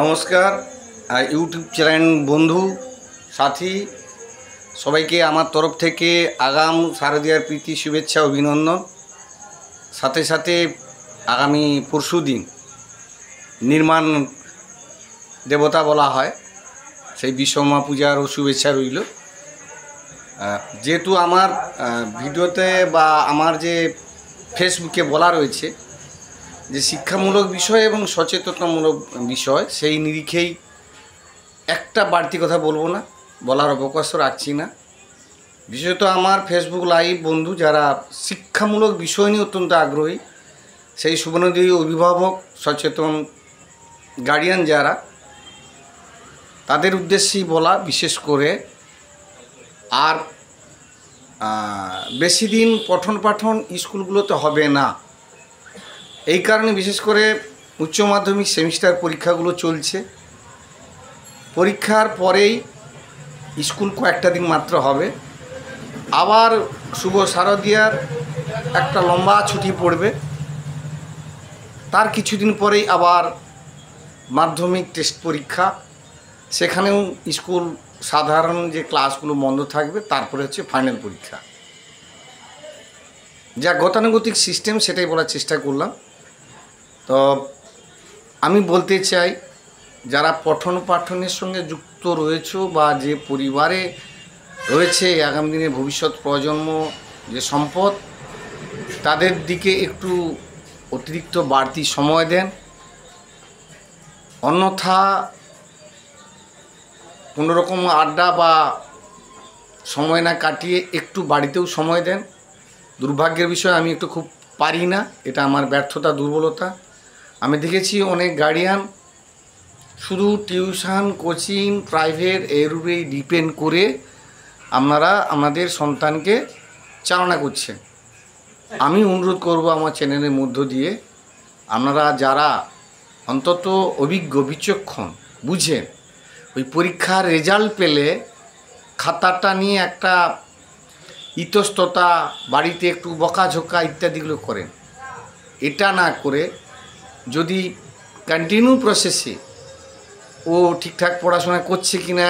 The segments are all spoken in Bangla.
নমস্কার ইউটিউব চ্যানেল বন্ধু সাথী সবাইকে আমার তরফ থেকে আগাম শারদীয়ার প্রীতি শুভেচ্ছা অভিনন্দন। সাথে সাথে আগামী পরশু দিন নির্মাণ দেবতা বলা হয় সেই বিশ্বকর্মা পূজারও শুভেচ্ছা রইল। যেহেতু আমার ভিডিওতে বা আমার যে ফেসবুকে বলা রয়েছে যে শিক্ষামূলক বিষয় এবং সচেতনতামূলক বিষয়, সেই নিরিখেই একটা বাড়তি কথা বলবো না, বলার অবকাশ রাখছি না। বিশেষত আমার ফেসবুক লাইভ বন্ধু যারা শিক্ষামূলক বিষয় নিয়ে অত্যন্ত আগ্রহী, সেই শুভনদী অভিভাবক সচেতন গার্ডিয়ান যারা, তাদের উদ্দেশ্যেই বলা। বিশেষ করে আর বেশি দিন পঠন পাঠন স্কুলগুলোতে হবে না। এই কারণে বিশেষ করে উচ্চ মাধ্যমিক সেমিস্টার পরীক্ষাগুলো চলছে। পরীক্ষার পরেই স্কুল কয়েকটা দিন মাত্র হবে, আবার শুভ শারদীয়ার একটা লম্বা ছুটি পড়বে। তার কিছুদিন পরেই আবার মাধ্যমিক টেস্ট পরীক্ষা, সেখানেও স্কুল সাধারণ যে ক্লাসগুলো বন্ধ থাকবে। তারপরে হচ্ছে ফাইনাল পরীক্ষা। যা গতানুগতিক সিস্টেম, সেটাই বলার চেষ্টা করলাম। তো আমি বলতে চাই, যারা পঠন পাঠনের সঙ্গে যুক্ত রয়েছে বা যে পরিবারে রয়েছে, আগামী দিনে ভবিষ্যৎ প্রজন্ম যে সম্পদ, তাদের দিকে একটু অতিরিক্ত বাড়তি সময় দেন। অন্যথা কোনোরকম আড্ডা বা সময় না কাটিয়ে একটু বাড়িতেও সময় দেন। দুর্ভাগ্যের বিষয়, আমি একটু খুব পারি না, এটা আমার ব্যর্থতা, দুর্বলতা। আমি দেখেছি অনেক গার্ডিয়ান শুধু টিউশন, কোচিং, প্রাইভেট এর উপরেই ডিপেন্ড করে আপনারা আমাদের সন্তানকে চালনা করছেন। আমি অনুরোধ করব আমার চ্যানেলের মধ্য দিয়ে, আপনারা যারা অন্তত অভিজ্ঞ, বিচক্ষণ, বুঝেন, ওই পরীক্ষার রেজাল্ট পেলে খাতাটা নিয়ে একটা ইতস্ততা, বাড়িতে একটু বকাঝোকা ইত্যাদিগুলো করেন। এটা না করে যদি কন্টিনিউ প্রসেসে ও ঠিকঠাক পড়াশোনা করছে কি না,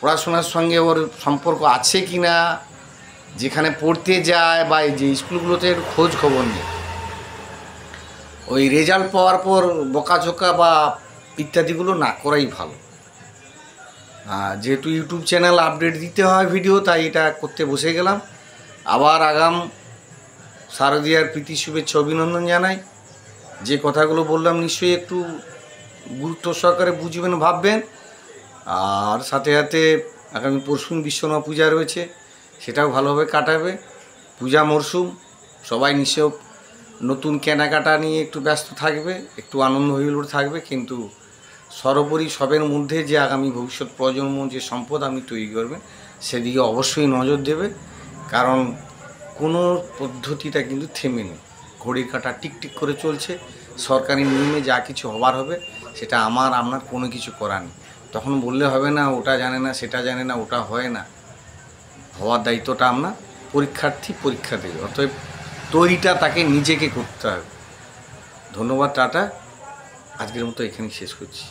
পড়াশোনার সঙ্গে ওর সম্পর্ক আছে কি না, যেখানে পড়তে যায় বা যে স্কুলগুলোতে খোঁজ খবর নেই, ওই রেজাল্ট পাওয়ার পর বকাঝোকা বা ইত্যাদিগুলো না করাই ভালো। যেহেতু ইউটিউব চ্যানেল আপডেট দিতে হয় ভিডিও, তাই এটা করতে বসে গেলাম। আবার আগাম শারদীয়ার প্রীতি শুভেচ্ছা অভিনন্দন জানাই। যে কথাগুলো বললাম নিশ্চয়ই একটু গুরুত্ব সহকারে বুঝবেন, ভাববেন। আর সাথে সাথে আগামী পরশু বিশ্বকর্মা পূজা রয়েছে, সেটাও ভালোভাবে কাটাবে। পূজা মরশুম, সবাই নিশ্চয় নতুন কেনাকাটা নিয়ে একটু ব্যস্ত থাকবে, একটু আনন্দ হইহুল্লোড় থাকবে। কিন্তু সর্বোপরি সবের মধ্যে যে আগামী ভবিষ্যৎ প্রজন্ম যে সম্পদ আপনি তৈরি করবেন, সেদিকে অবশ্যই নজর দেবে। কারণ কোনো পদ্ধতিটা কিন্তু থেমে নেই, ঘড়ির কাঁটা টিকটিক করে চলছে। সরকারি নিয়মে যা কিছু হবার হবে, সেটা আমার আপনার কোনো কিছু করার নেই। তখন বললে হবে না, ওটা জানে না, সেটা জানে না, ওটা হয় না। হওয়ার দায়িত্বটা আপনার। পরীক্ষার্থী পরীক্ষা দেবে, অতএব তৈরিটা তাকে নিজেকে করতে হবে। ধন্যবাদ, টাটা। আজকের মতো এখানেই শেষ করছি।